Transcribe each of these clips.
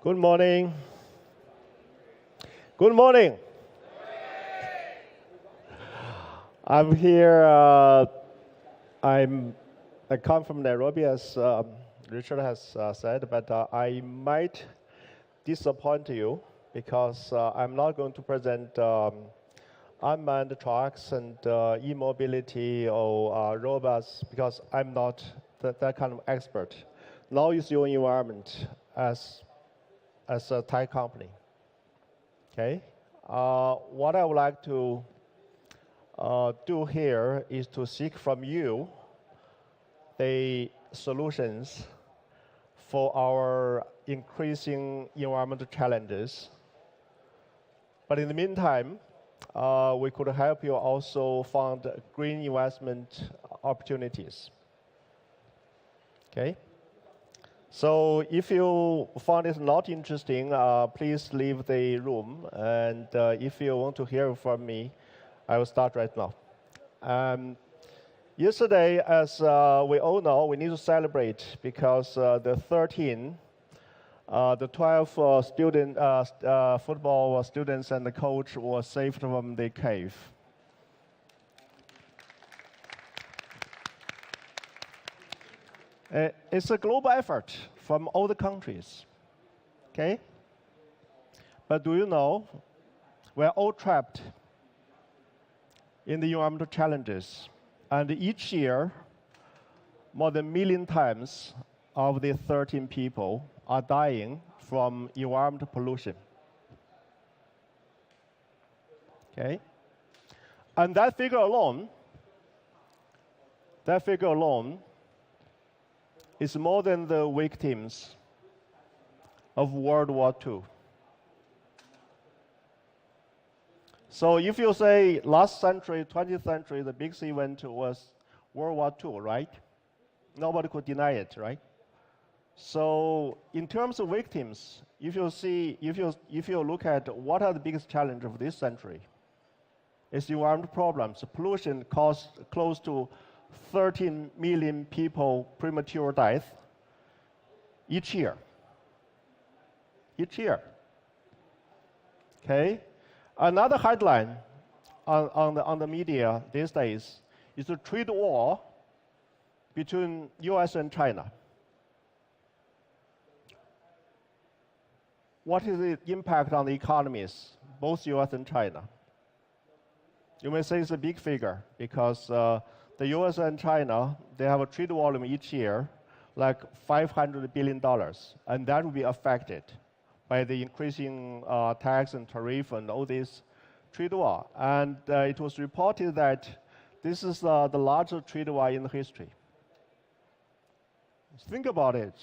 Good morning. Good morning. I'm here. I come from Nairobi, as Richard has said, but I might disappoint you because I'm not going to present unmanned trucks and e-mobility or robots because I'm not that kind of expert. Now is your environment as a tech company. Okay. What I would like to do here is to seek from you the solutions for our increasing environmental challenges. But in the meantime, we could help you also find green investment opportunities. Okay? So if you found it not interesting, please leave the room. And if you want to hear from me, I will start right now. Yesterday, as we all know, we need to celebrate because the 12 football students and the coach were saved from the cave. It's a global effort from all the countries, okay? But do you know, we're all trapped in the environmental challenges. And each year, more than 1 million times of the 13 people are dying from environmental pollution. Okay? And that figure alone is more than the victims of World War II. So if you say last century, 20th century, the biggest event was World War II, right? Nobody could deny it, right? So in terms of victims, if you look at what are the biggest challenges of this century, it's environmental problems. Pollution caused close to 13 million people premature death each year. Okay? Another headline on the media these days is the trade war between US and China. What is the impact on the economies, both US and China? You may say it's a big figure because the US and China, they have a trade volume each year like $500 billion, and that will be affected by the increasing tax and tariff and all this trade war. And it was reported that this is the largest trade war in history. Think about it.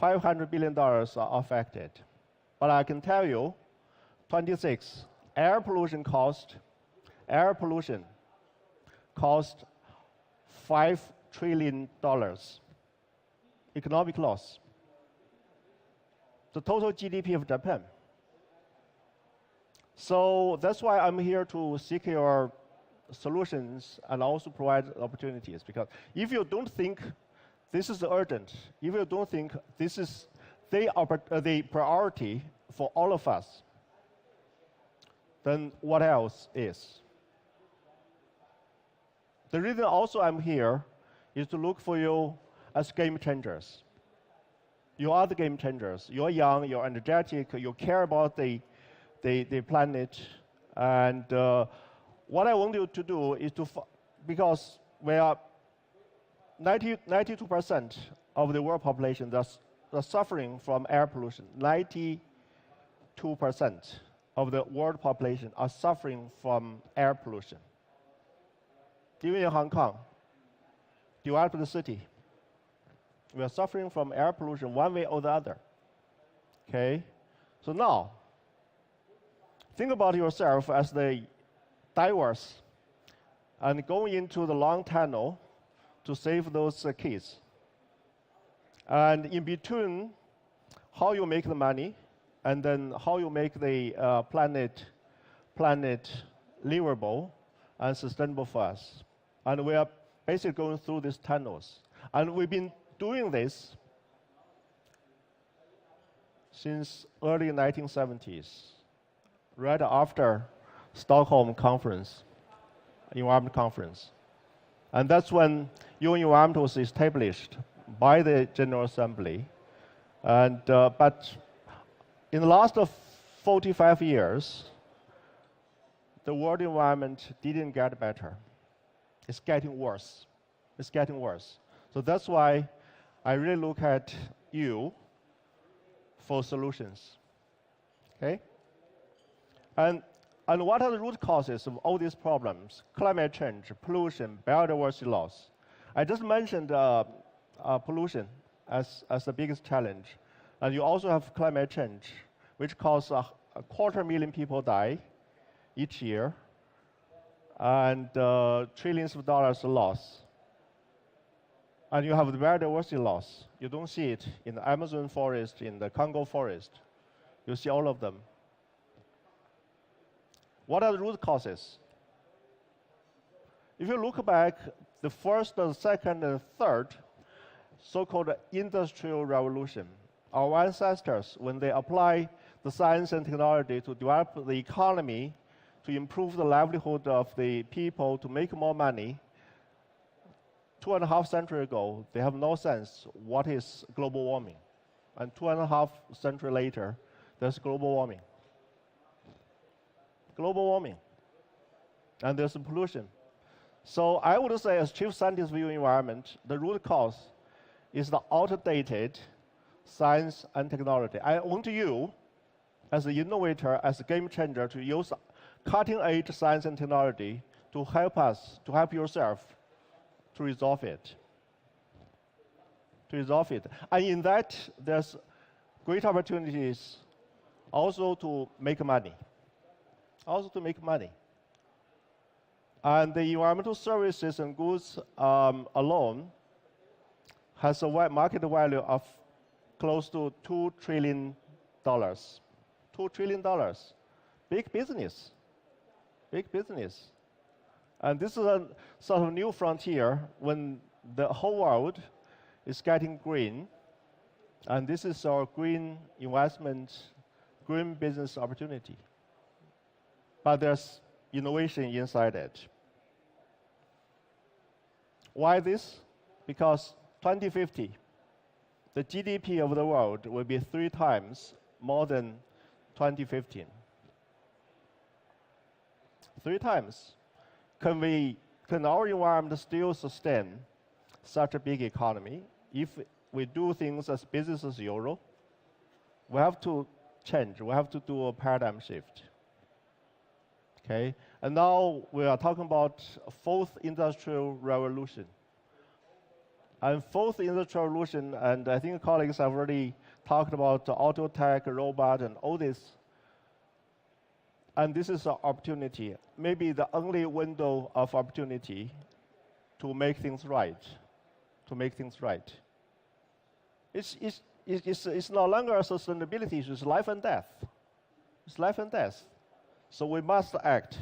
$500 billion are affected. But I can tell you, 26, air pollution cost $5 trillion. Economic loss. The total GDP of Japan. So that's why I'm here to seek your solutions and also provide opportunities. Because if you don't think this is urgent, if you don't think this is the priority for all of us, then what else is? The reason also I'm here is to look for you as game changers. You are the game changers. You're young, you're energetic, you care about the planet. And what I want you to do is because we are 92% of the world population that's suffering from air pollution. 92% of the world population are suffering from air pollution. Even in Hong Kong, developed city, we are suffering from air pollution one way or the other. Okay? So now, think about yourself as the divers and going into the long tunnel to save those kids. And in between, how you make the money, and then how you make the planet livable and sustainable for us. And we are basically going through these tunnels. And we've been doing this since early 1970s, right after Stockholm Conference, Environment Conference. And that's when UN Environment was established by the General Assembly. And, but in the last 45 years, the world environment didn't get better. It's getting worse. It's getting worse. So that's why I really look at you for solutions. Okay? And what are the root causes of all these problems? Climate change, pollution, biodiversity loss. I just mentioned pollution as the biggest challenge. And you also have climate change, which causes a 250,000 people die each year, and trillions of dollars loss. And you have the biodiversity loss. You don't see it in the Amazon forest, in the Congo forest. You see all of them. What are the root causes? If you look back, the first, the second, and third, so-called industrial revolution, our ancestors, when they apply the science and technology to develop the economy, to improve the livelihood of the people, to make more money, 2.5 centuries ago, they have no sense what is global warming. And 2.5 centuries later, there's global warming. Global warming. And there's pollution. So I would say, as chief scientist of the environment, the root cause is the outdated science and technology. I want you, as an innovator, as a game changer, to use cutting-edge science and technology to help us, to help yourself, to resolve it. To resolve it. And in that, there's great opportunities also to make money. Also to make money. And the environmental services and goods alone has a market value of close to $2 trillion. $2 trillion. Big business. Big business. And this is a sort of new frontier when the whole world is getting green. And this is our green investment, green business opportunity. But there's innovation inside it. Why this? Because 2050, the GDP of the world will be 3 times more than 2015. 3 times. Can our environment still sustain such a big economy? If we do things as business as usual, we have to change. We have to do a paradigm shift. Okay? And now we are talking about fourth industrial revolution. And fourth industrial revolution, and I think colleagues have already talked about auto tech, robot, and all this. And this is an opportunity, maybe the only window of opportunity to make things right. To make things right. It's no longer a sustainability issue, it's life and death. It's life and death. So we must act.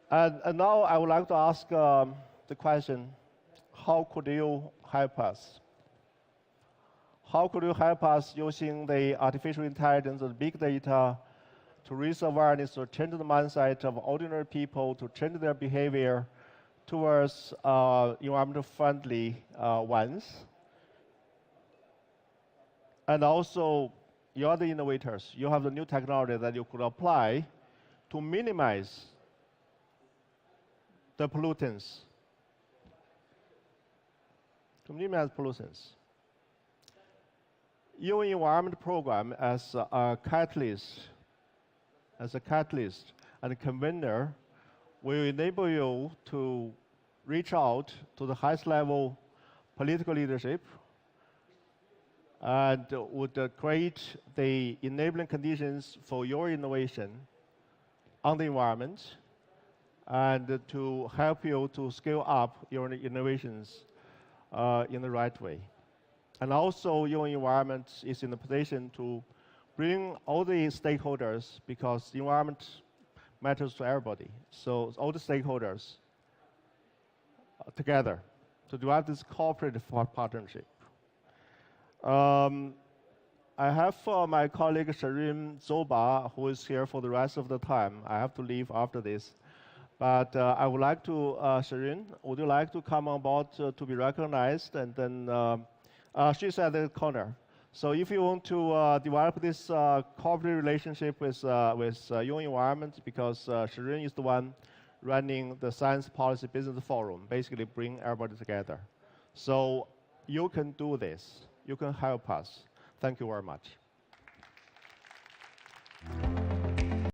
And now I would like to ask the question, how could you help us? How could you help us using the artificial intelligence and big data to raise awareness, to change the mindset of ordinary people, to change their behavior towards environmental friendly ones? And also, you are the innovators. You have the new technology that you could apply to minimize the pollutants. To minimize pollutants. Your environment program as a catalyst, and a convener will enable you to reach out to the highest level political leadership and would create the enabling conditions for your innovation on the environment and to help you to scale up your innovations in the right way. And also, your environment is in a position to bring all the stakeholders, because the environment matters to everybody. So all the stakeholders together to develop this cooperative partnership. I have my colleague Shirin Zoba, who is here for the rest of the time. I have to leave after this. But I would like to, Shirin, would you like to come on board to be recognized? And then she's at the corner. So if you want to develop this cooperative relationship with your environment, because Shirin is the one running the Science Policy Business Forum, basically bring everybody together. So you can do this. You can help us. Thank you very much.